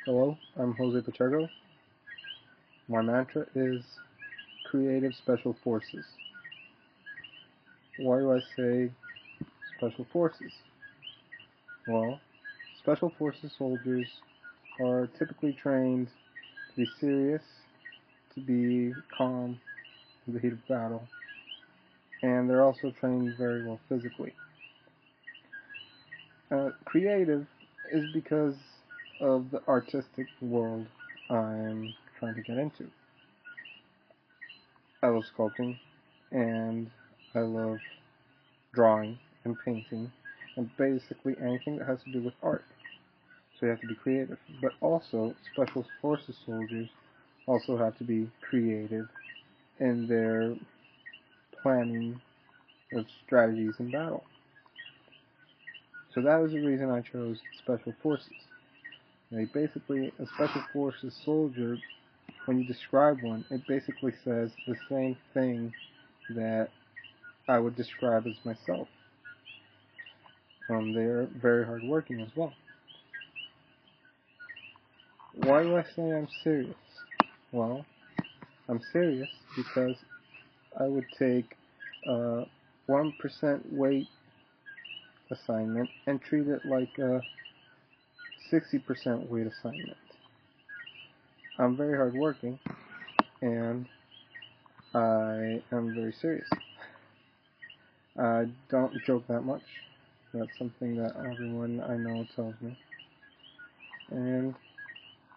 Hello, I'm Jose Pacheco. My mantra is creative special forces. Why do I say special forces? Well, special forces soldiers are typically trained to be serious, to be calm in the heat of battle, and they're also trained very well physically. Creative is because of the artistic world I'm trying to get into. I love sculpting, and I love drawing and painting, and basically anything that has to do with art. So you have to be creative. But also, Special Forces soldiers also have to be creative in their planning of strategies in battle. So that was the reason I chose Special Forces. Basically, a Special Forces soldier, when you describe one, it basically says the same thing that I would describe as myself. They're very hardworking as well. Why do I say I'm serious? Well, I'm serious because I would take a 1% weight assignment and treat it like a 60% weight assignment. I'm very hardworking, and I am very serious. I don't joke that much. That's something that everyone I know tells me. And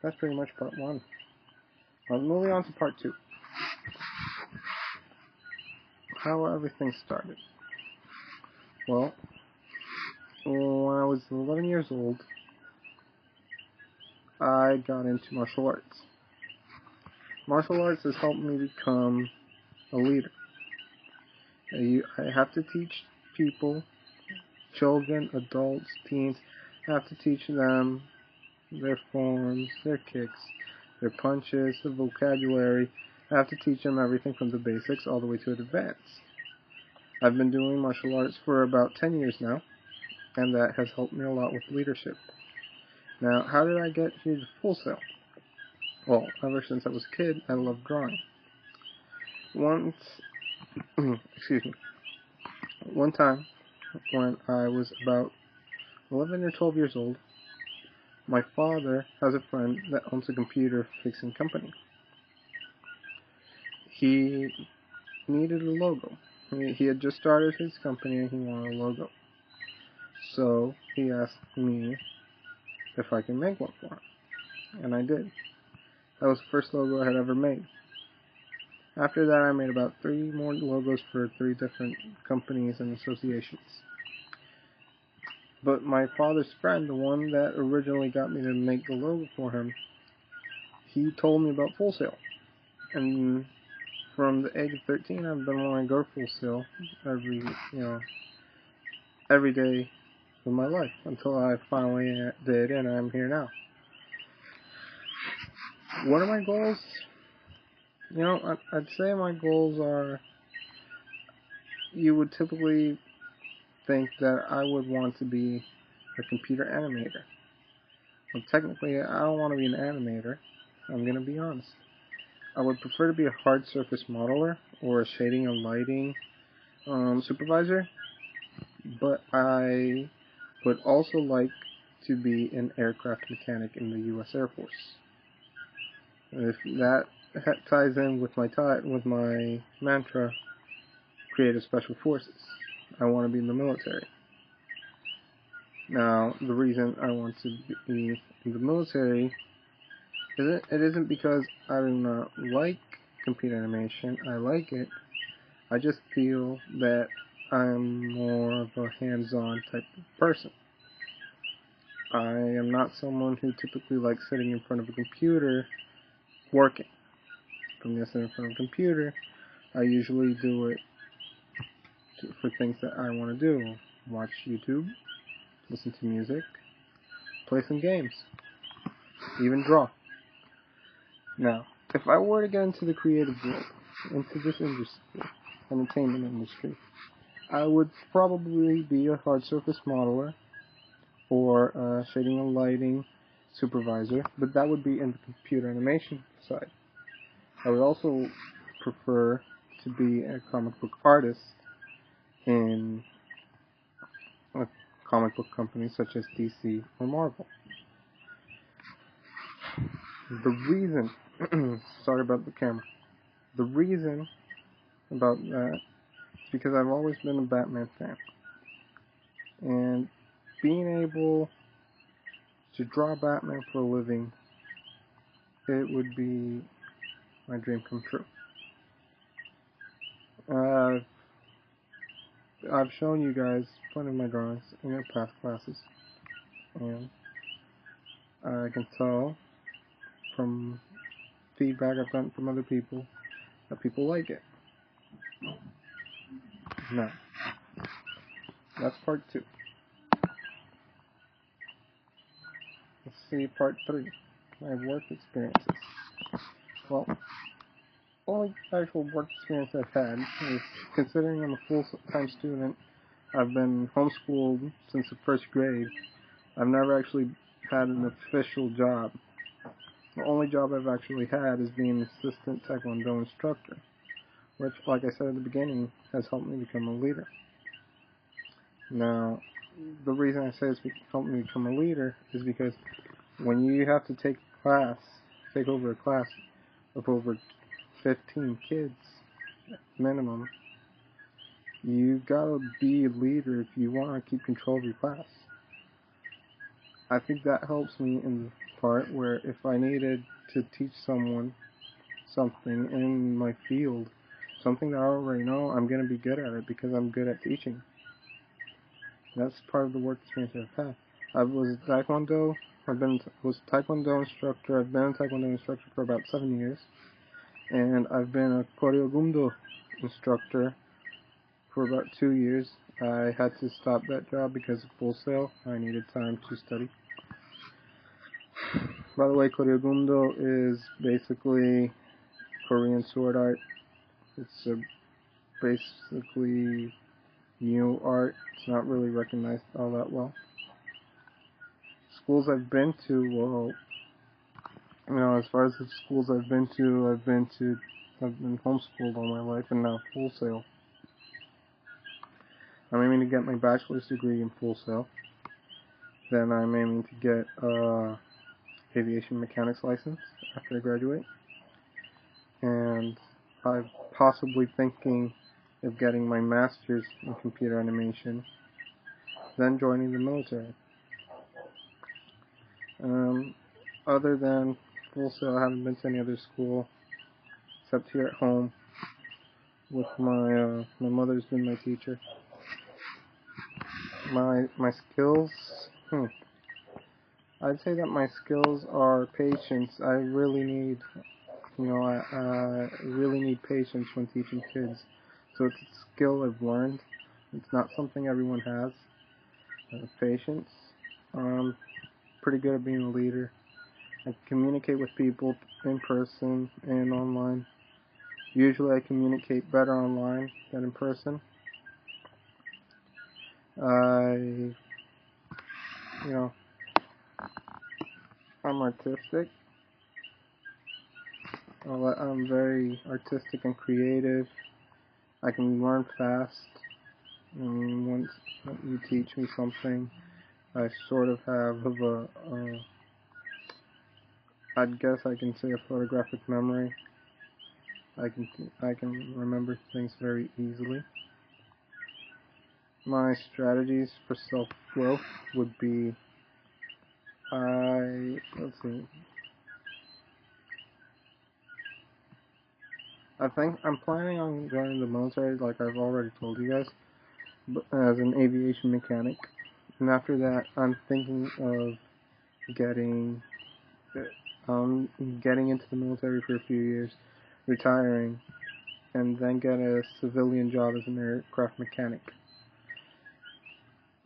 that's pretty much part one. Moving on to part two. How everything started. Well, when I was 11 years old, I got into martial arts. Martial arts has helped me become a leader. I have to teach people, children, adults, teens, I have to teach them their forms, their kicks, their punches, their vocabulary. I have to teach them everything from the basics all the way to advanced. I've been doing martial arts for about 10 years now, and that has helped me a lot with leadership. Now, how did I get here to Full Sail? Well, ever since I was a kid, I loved drawing. One time, when I was about 11 or 12 years old, my father has a friend that owns a computer fixing company. He needed a logo. He had just started his company and he wanted a logo. So he asked me if I can make one for him. And I did. That was the first logo I had ever made. After that, I made about 3 more logos for 3 different companies and associations. But my father's friend, the one that originally got me to make the logo for him, he told me about Full Sail. And from the age of 13, I've been wanting to go to Full Sail every day of my life until I finally did, and I'm here now. What are my goals? I'd say my goals are, you would typically think that I would want to be a computer animator. Well, technically, I don't want to be an animator. I'm going to be honest. I would prefer to be a hard surface modeler or a shading and lighting supervisor, but I would also like to be an aircraft mechanic in the U.S. Air Force. If that ties in with my mantra, creative special forces. I want to be in the military. Now, the reason I want to be in the military isn't because I do not like computer animation. I like it. I just feel that I'm more of a hands-on type of person. I am not someone who typically likes sitting in front of a computer working. If I'm going to sit in front of a computer, I usually do it for things that I want to do. Watch YouTube, listen to music, play some games, even draw. Now, if I were to get into the creative world, into this industry, entertainment industry, I would probably be a hard surface modeler or a shading and lighting supervisor, but that would be in the computer animation side. I would also prefer to be a comic book artist in a comic book company such as DC or Marvel. The reason, sorry about the camera, the reason about that is because I've always been a Batman fan. And being able to draw Batman for a living, it would be my dream come true. I've shown you guys plenty of my drawings in your past classes, and I can tell from feedback I've gotten from other people that people like it. Now, that's part 2. Let's see part 3, my work experiences. Well, only actual work experience I've had is, considering I'm a full-time student, I've been homeschooled since the 1st grade. I've never actually had an official job. The only job I've actually had is being an assistant Taekwondo instructor, which, like I said at the beginning, has helped me become a leader. Now, the reason I say it's helped me become a leader is because when you have to take over a class of over 15 kids minimum, you gotta be a leader if you want to keep control of your class. I think that helps me in the part where if I needed to teach someone something in my field, something that I already know, I'm going to be good at it because I'm good at teaching. That's part of the work experience I've had. I was Taekwondo. Was Taekwondo instructor. I've been a Taekwondo instructor for about 7 years, and I've been a Koreogundo instructor for about 2 years. I had to stop that job because of Full Sail. I needed time to study. By the way, Koreogundo is basically Korean sword art. It's basically new art. It's not really recognized all that well. Schools I've been to, well, as far as the schools I've been homeschooled all my life, and now Full Sail. I'm aiming to get my bachelor's degree in Full Sail. Then I'm aiming to get aviation mechanics license after I graduate. And I'm possibly thinking of getting my master's in computer animation, then joining the military. Other than Full Sail, I haven't been to any other school except here at home with my mother's been my teacher. My skills, I'd say that my skills are patience. I really need, I really need patience when teaching kids. So it's a skill I've learned. It's not something everyone has. Patience. Pretty good at being a leader. I communicate with people in person and online. Usually I communicate better online than in person. I'm artistic. I'm very artistic and creative. I can learn fast. Once you teach me something, I sort of have I'd guess I can say a photographic memory. I can remember things very easily. My strategies for self-growth would be, let's see. I think I'm planning on joining the military, like I've already told you guys, as an aviation mechanic. And after that, I'm thinking of getting into the military for a few years, retiring, and then get a civilian job as an aircraft mechanic.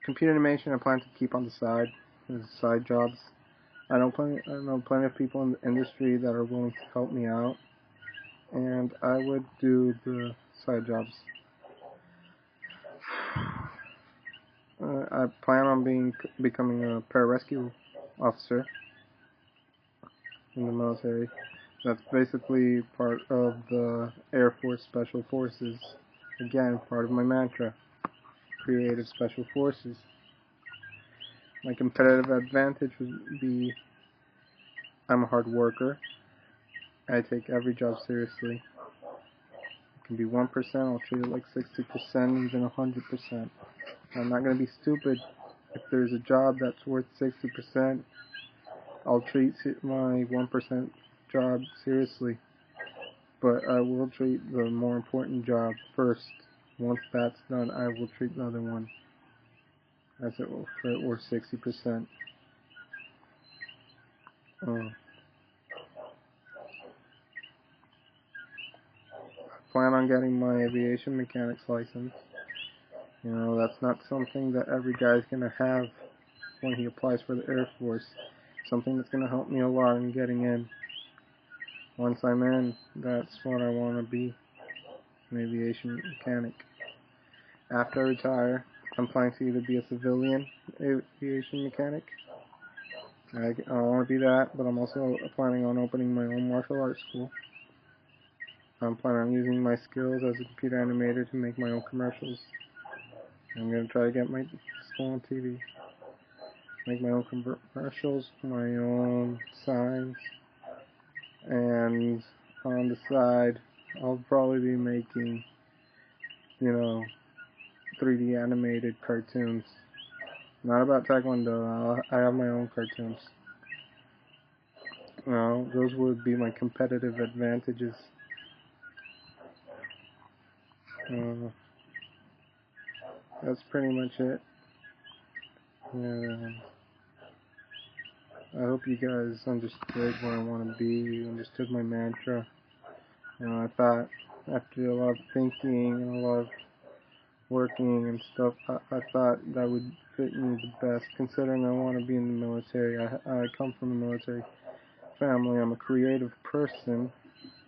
Computer animation I plan to keep on the side as side jobs. I know plenty of people in the industry that are willing to help me out, and I would do the side jobs. I plan on becoming a pararescue officer in the military. That's basically part of the Air Force Special Forces. Again, part of my mantra, creative special forces. My competitive advantage would be I'm a hard worker. I take every job seriously. It can be 1%, I'll treat it like 60%, even 100%. I'm not going to be stupid. If there's a job that's worth 60%, I'll treat my 1% job seriously. But I will treat the more important job first. Once that's done, I will treat the other one as if it were 60%. I plan on getting my aviation mechanics license. You know, that's not something that every guy's going to have when he applies for the Air Force. Something that's going to help me a lot in getting in. Once I'm in, that's what I want to be, an aviation mechanic. After I retire, I'm planning to either be a civilian aviation mechanic. I want to be that, but I'm also planning on opening my own martial arts school. I'm planning on using my skills as a computer animator to make my own commercials. I'm going to try to get my school on TV. Make my own commercials, my own signs, and on the side, I'll probably be making, 3D animated cartoons. Not about Taekwondo, I have my own cartoons. Those would be my competitive advantages. That's pretty much it. I hope you guys understood where I want to be. You understood my mantra. I thought after a lot of thinking and a lot of working and stuff, I thought that would fit me the best, considering I want to be in the military. I come from a military family. I'm a creative person.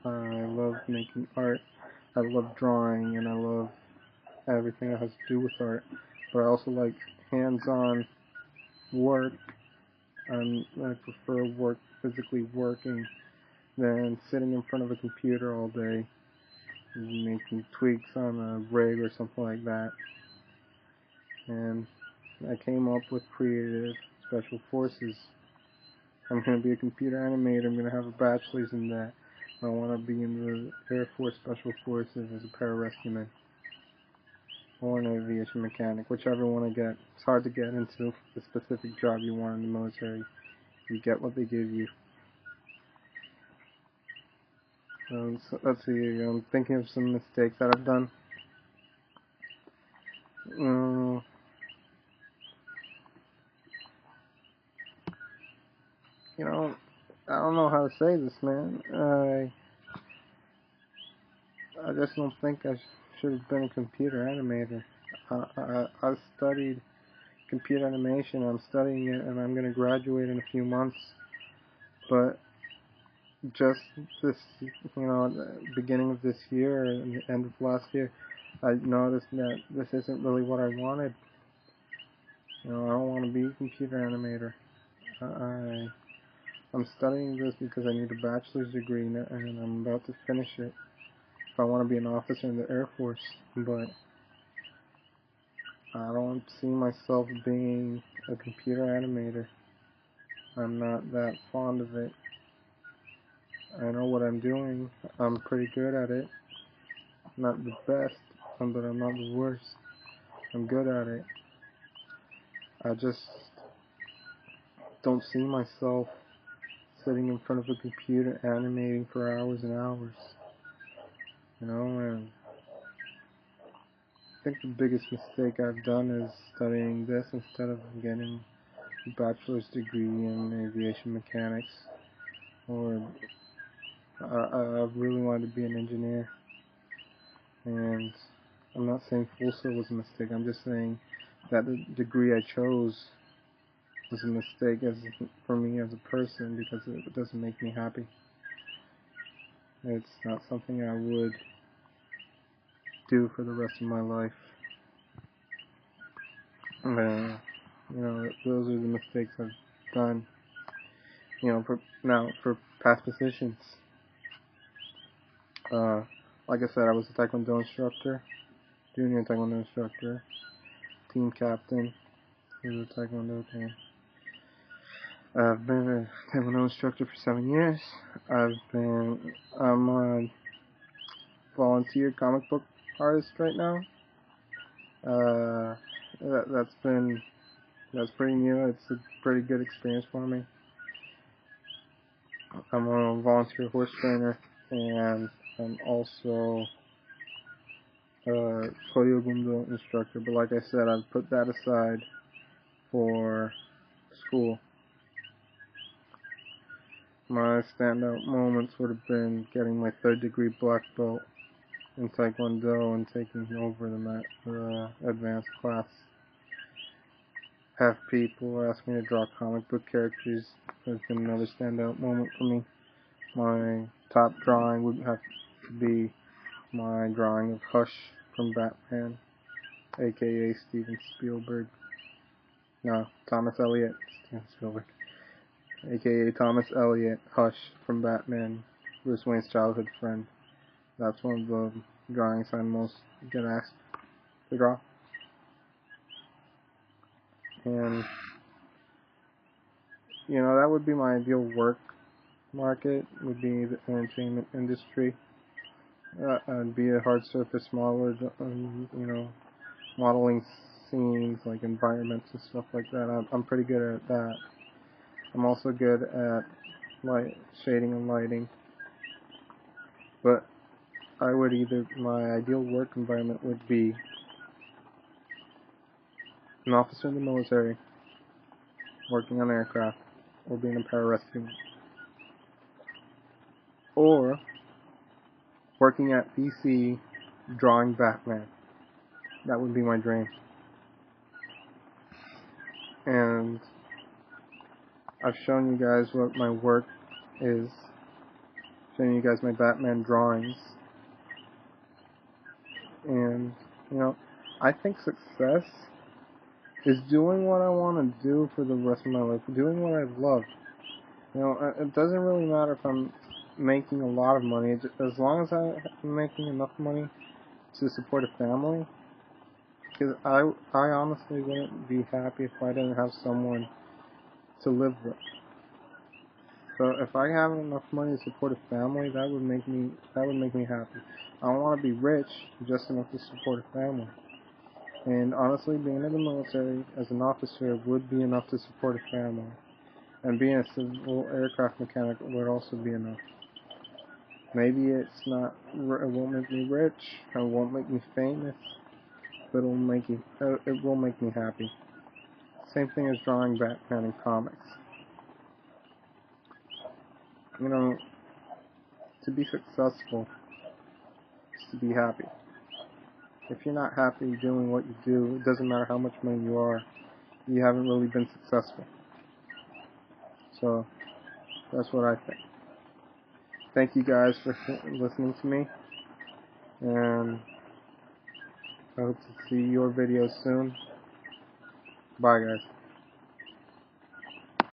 I love making art. I love drawing, and I love everything that has to do with art. But I also like hands-on work. I prefer physically working than sitting in front of a computer all day making tweaks on a rig or something like that. And I came up with creative special forces. I'm going to be a computer animator. I'm going to have a bachelor's in that. I want to be in the Air Force Special Forces as a pararescueman or an aviation mechanic, whichever one I get. It's hard to get into the specific job you want in the military. You get what they give you. So let's see, I'm thinking of some mistakes that I've done. I don't know how to say this, man. I just don't think I should have been a computer animator. I studied computer animation. I'm studying it, and I'm going to graduate in a few months. But just this, the beginning of this year and the end of last year, I noticed that this isn't really what I wanted. I don't want to be a computer animator. I'm studying this because I need a bachelor's degree, and I'm about to finish it if I want to be an officer in the Air Force. But I don't see myself being a computer animator. I'm not that fond of it. I know what I'm doing. I'm pretty good at it. Not the best, but I'm not the worst. I'm good at it. I just don't see myself sitting in front of a computer animating for hours and hours. And I think the biggest mistake I've done is studying this instead of getting a bachelor's degree in aviation mechanics. Or I really wanted to be an engineer. And I'm not saying full sail was a mistake. I'm just saying that the degree I chose was a mistake for me as a person because it doesn't make me happy. It's not something I would do for the rest of my life. Those are the mistakes I've done. for past positions. Like I said, I was a Taekwondo instructor, junior Taekwondo instructor, team captain for the Taekwondo team. I've been a Taekwondo instructor for 7 years. I'm a volunteer comic book artist right now. That's pretty new. It's a pretty good experience for me. I'm a volunteer horse trainer, and I'm also a Koryo instructor. But like I said, I've put that aside for school. My standout moments would have been getting my 3rd degree black belt in Taekwondo and taking over the advanced class. Have people ask me to draw comic book characters has been another standout moment for me. My top drawing would have to be my drawing of Hush from Batman, aka Steven Spielberg. No, Thomas Elliott, Steven Spielberg, aka Thomas Elliott, Hush from Batman, Bruce Wayne's childhood friend. That's one of the drawings I most get asked to draw. And, that would be my ideal work market, would be the entertainment industry. I'd be a hard surface modeler, modeling scenes, like environments and stuff like that. I'm pretty good at that. I'm also good at shading and lighting. But my ideal work environment would be an officer in the military, working on aircraft, or being a pararescue, or working at DC drawing Batman. That would be my dream. And I've shown you guys what my work is, shown you guys my Batman drawings, and I think success is doing what I want to do for the rest of my life, doing what I love. It doesn't really matter if I'm making a lot of money, as long as I'm making enough money to support a family. Because I honestly wouldn't be happy if I didn't have someone to live with. So if I have enough money to support a family, that would make me happy. I don't want to be rich, just enough to support a family. And honestly, being in the military as an officer would be enough to support a family. And being a civil aircraft mechanic would also be enough. Maybe it won't make me rich, it won't make me famous, but it will make me happy. Same thing as drawing Batman in comics. To be successful is to be happy. If you're not happy doing what you do, it doesn't matter how much money you haven't really been successful. So, that's what I think. Thank you guys for listening to me, and I hope to see your videos soon. Bye guys.